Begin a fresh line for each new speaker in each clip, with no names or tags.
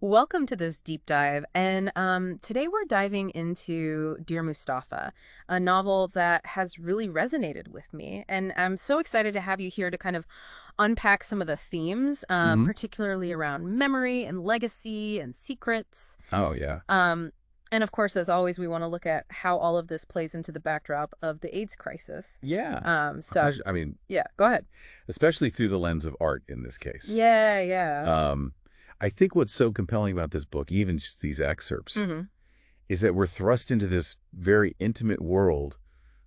Welcome to this deep dive, and today we're diving into Dear Mustafa, a novel that has really resonated with me, and I'm so excited to have you here to kind of unpack some of the themes,
Hmm.
particularly around memory and legacy and secrets.
Oh, yeah.
Um, and of course, as always, we want to look at how all of this plays into the backdrop of the AIDS crisis.
Yeah.
So
I mean,
yeah, go ahead.
especially through the lens of art in this case.
Yeah, yeah.
Um, I think what's so compelling about this book, even just these excerpts,
Mm-hmm.
is that we're thrust into this very intimate world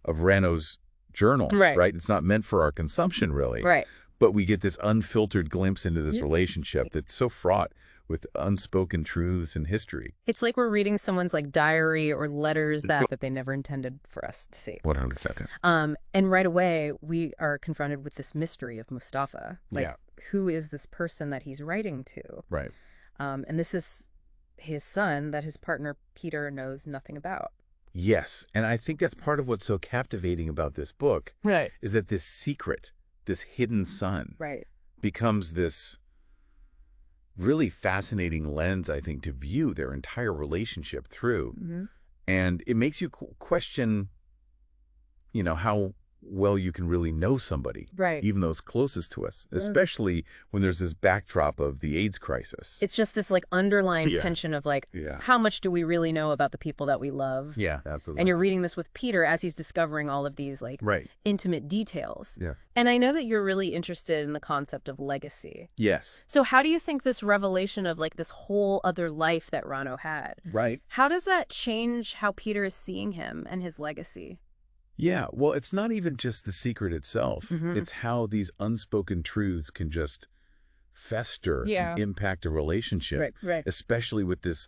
of Rano's journal,
Right,
right? It's not meant for our consumption, really,
right.
but we get this unfiltered glimpse into this relationship that's so fraught with unspoken truths and history.
It's like we're reading someone's like diary or letters that they never intended for us to see.
100%.
And right away we are confronted with this mystery of Mustafa. Like,
Yeah,
who is this person that he's writing to?
right.
And this is his son that his partner Peter knows nothing about.
Yes, and I think that's part of what's so captivating about this book
Right.
is that this secret, this hidden son,
Right.
becomes this really fascinating lens, I think, to view their entire relationship through.
Hmm.
And it makes you question, how well you can really know somebody,
Right.
even those closest to us,
Yeah.
especially when there's this backdrop of the AIDS crisis.
It's just this like underlying
Yeah.
tension of like,
Yeah.
how much do we really know about the people that we love?
Yeah, absolutely.
And you're reading this with Peter as he's discovering all of these like
Right.
intimate details.
Yeah.
And I know that you're really interested in the concept of legacy.
Yes.
So how do you think this revelation of like this whole other life that Rano had,
Right.
how does that change how Peter is seeing him and his legacy?
Yeah, well, it's not even just the secret itself.
Mhm.
It's how these unspoken truths can just fester
Yeah.
and impact a relationship,
Right, right.
especially with this,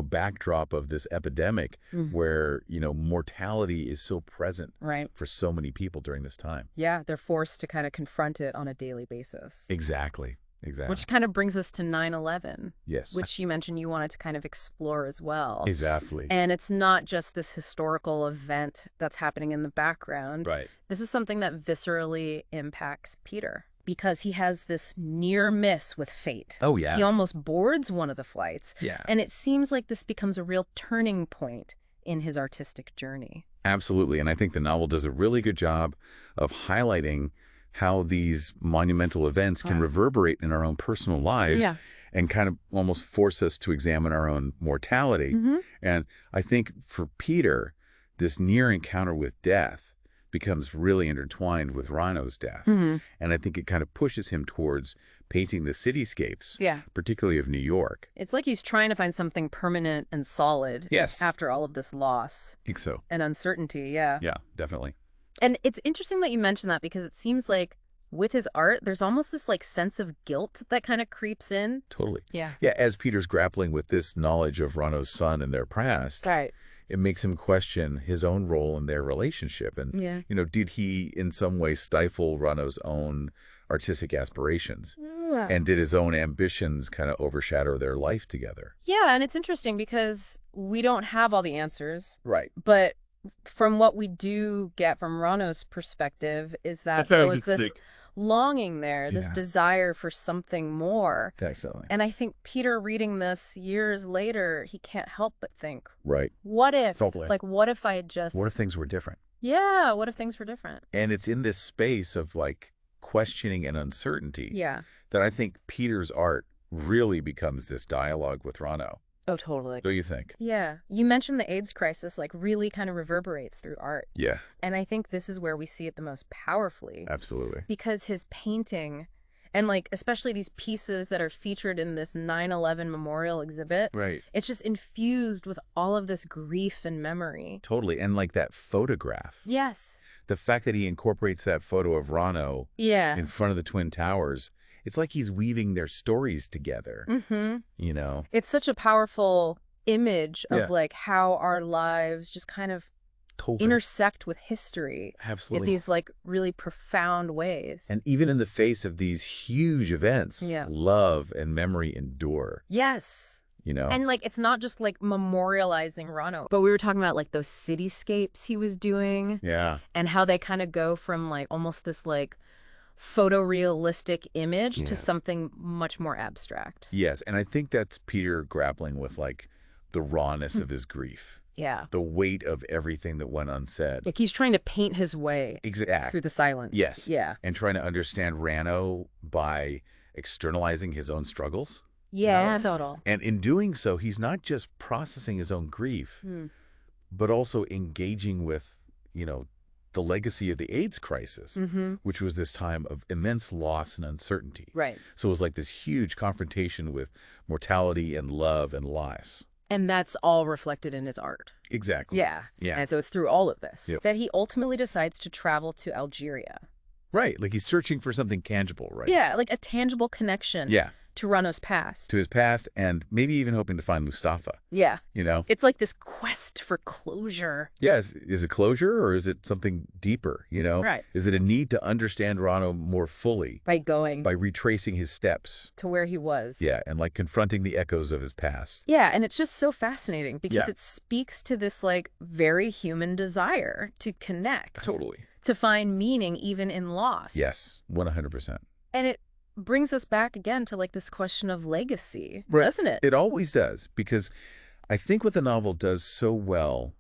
backdrop of this epidemic
Mhm.
where, mortality is so present
Right.
for so many people during this time.
Yeah, they're forced to kind of confront it on a daily basis.
Exactly. Exactly.
Which kind of brings us to 9/11,
Yes.
which you mentioned you wanted to kind of explore as well.
Exactly.
And it's not just this historical event that's happening in the background.
Right.
This is something that viscerally impacts Peter because he has this near miss with fate.
Oh, yeah.
He almost boards one of the flights.
Yeah.
And it seems like this becomes a real turning point in his artistic journey.
Absolutely. And I think the novel does a really good job of highlighting how these monumental events can
Wow.
reverberate in our own personal lives
Yeah.
and kind of almost force us to examine our own mortality.
Mm-hmm.
And I think for Peter, this near encounter with death becomes really intertwined with Rano's death.
Mm-hmm.
And I think it kind of pushes him towards painting the cityscapes,
Yeah.
particularly of New York.
It's like he's trying to find something permanent and solid
Yes.
after all of this loss
I think so.
and uncertainty. Yeah.
Yeah, definitely.
And it's interesting that you mentioned that because it seems like with his art, there's almost this like sense of guilt that kind of creeps in.
Totally.
Yeah.
Yeah, as Peter's grappling with this knowledge of Rano's son and their past,
Right.
it makes him question his own role in their relationship. And,
Yeah.
did he in some way stifle Rano's own artistic aspirations? And did his own ambitions kind of overshadow their life together?
Yeah, and it's interesting because we don't have all the answers,
Right.
but from what we do get from Rano's perspective is that there was this longing there, this
Yeah.
desire for something more.
Excellent.
And I think Peter reading this years later, he can't help but think,
Right.
what if,
Totally.
like, what if I had just,
What if things were different?
yeah, what if things were different?
And it's in this space of like questioning and uncertainty
Yeah.
that I think Peter's art really becomes this dialogue with Rano.
Oh, totally.
Don't you think?
Yeah. You mentioned the AIDS crisis, like, really kind of reverberates through art.
Yeah,
And I think this is where we see it the most powerfully.
absolutely.
Because his painting, and like, especially these pieces that are featured in this 9/11 memorial exhibit,
Right.
it's just infused with all of this grief and memory.
Totally. And like that photograph,
Yes.
the fact that he incorporates that photo of Rano
Yeah.
in front of the Twin Towers, it's like he's weaving their stories together,
Mm-hmm.
you know?
It's such a powerful image of
Yeah.
like how our lives just kind of
Totally.
intersect with history in
Absolutely.
these like really profound ways.
And even in the face of these huge events,
Yeah.
love and memory endure,
Yes.
you know?
And like it's not just like memorializing Rano, but we were talking about like those cityscapes he was doing
Yeah.
and how they kind of go from like almost this like photorealistic image to
Yeah.
something much more abstract.
Yes, and I think that's Peter grappling with, like, the rawness of his grief,
Yeah.
the weight of everything that went unsaid.
Like he's trying to paint his way
Exact.
through the silence.
Yes.
Yeah.
And trying to understand Rano by externalizing his own struggles.
Yeah, total.
And in doing so, he's not just processing his own grief, but also engaging with, the legacy of the AIDS crisis, which was this time of immense loss and uncertainty.
Right.
So it was like this huge confrontation with mortality and love and loss.
And that's all reflected in his art.
Exactly.
Yeah.
Yeah.
And so it's through all of this
Yep.
that he ultimately decides to travel to Algeria.
Right. Like he's searching for something tangible, right?
Yeah, like a tangible connection
Yeah.
to Rano's past.
To his past, and maybe even hoping to find Mustafa,
Yeah.
It's
like this quest for closure.
Yes. Is it closure or is it something deeper,
Right.
Is it a need to understand Rano more fully
By going
by retracing his steps?
to where he was.
Yeah, and like confronting the echoes of his past.
Yeah, and it's just so fascinating because
Yeah.
it speaks to this like very human desire to connect,
Totally.
to find meaning even in loss.
Yes, 100%.
And it brings us back again to like this question of legacy,
Right.
doesn't it?
It always does, because I think what the novel does so well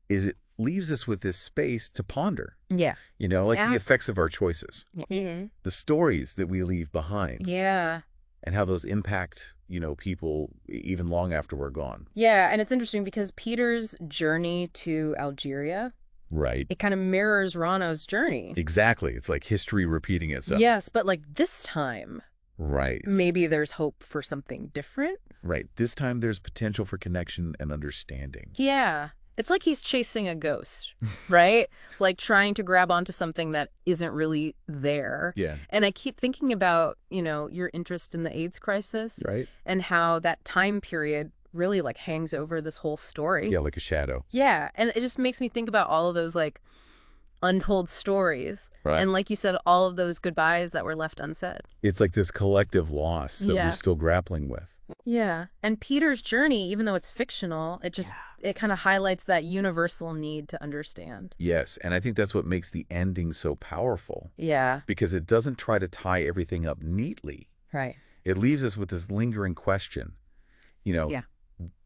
is it leaves us with this space to ponder,
Yeah.
like
Yeah.
the effects of our choices,
Mm-hmm.
the stories that we leave behind,
Yeah.
and how those impact, people even long after we're gone.
Yeah, and it's interesting because Peter's journey to Algeria,
Right.
it kind of mirrors Rano's journey.
Exactly. It's like history repeating itself.
Yes, but like this time,
Right.
maybe there's hope for something different.
Right. This time there's potential for connection and understanding.
Yeah. It's like he's chasing a ghost, right? Like trying to grab onto something that isn't really there.
Yeah.
And I keep thinking about, your interest in the AIDS crisis
Right.
and how that time period really like hangs over this whole story.
Yeah, like a shadow.
Yeah. And it just makes me think about all of those like untold stories.
Right.
And like you said, all of those goodbyes that were left unsaid.
It's like this collective loss that
Yeah.
we're still grappling with.
Yeah. And Peter's journey, even though it's fictional, it kind of highlights that universal need to understand.
Yes, and I think that's what makes the ending so powerful,
Yeah.
because it doesn't try to tie everything up neatly.
Right.
It leaves us with this lingering question.
Yeah.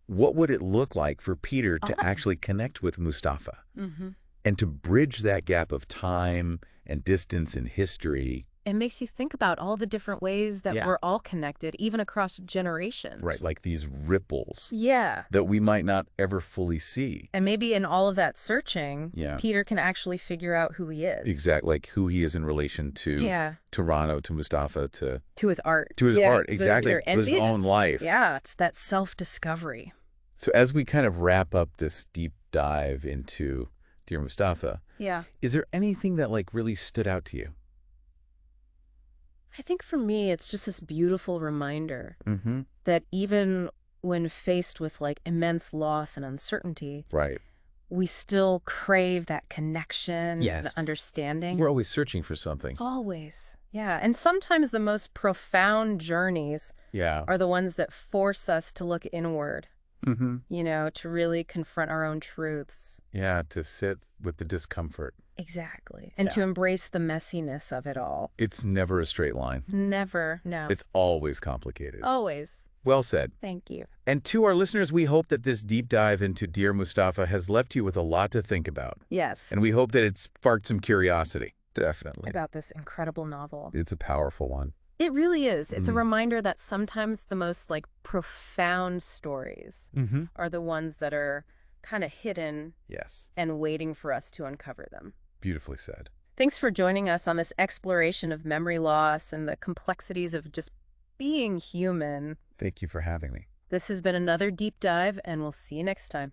What would it look like for Peter to actually connect with Mustafa
Mm-hmm.
and to bridge that gap of time and distance in history?
It makes you think about all the different ways that
Yeah.
we're all connected, even across generations.
Right, like these ripples
Yeah.
that we might not ever fully see.
And maybe in all of that searching,
Yeah.
Peter can actually figure out who he is.
Exactly, like who he is in relation to
Yeah.
Rano, to Mustafa, to
To his art.
his
Yeah,
art, exactly,
their-
to his
and
own life.
Yeah, it's that self-discovery.
So as we kind of wrap up this deep dive into Dear Mustafa,
Yeah.
is there anything that like really stood out to you?
I think for me, it's just this beautiful reminder
Mm-hmm.
that even when faced with like immense loss and uncertainty,
Right.
we still crave that connection,
Yes.
the understanding.
We're always searching for something.
Always. Yeah. And sometimes the most profound journeys
Yeah.
are the ones that force us to look inward,
Mm-hmm.
to really confront our own truths.
Yeah, to sit with the discomfort.
Exactly. And
Yeah.
to embrace the messiness of it all.
It's never a straight line.
Never. No.
It's always complicated.
Always.
Well said.
Thank you.
And to our listeners, we hope that this deep dive into Dear Mustafa has left you with a lot to think about.
Yes.
And we hope that it sparked some curiosity. Definitely.
About this incredible novel.
It's a powerful one.
It really is. It's a
Mm.
reminder that sometimes the most like profound stories
Mm-hmm.
are the ones that are kind of hidden
Yes.
and waiting for us to uncover them.
Beautifully said.
Thanks for joining us on this exploration of memory loss and the complexities of just being human.
Thank you for having me.
This has been another deep dive, and we'll see you next time.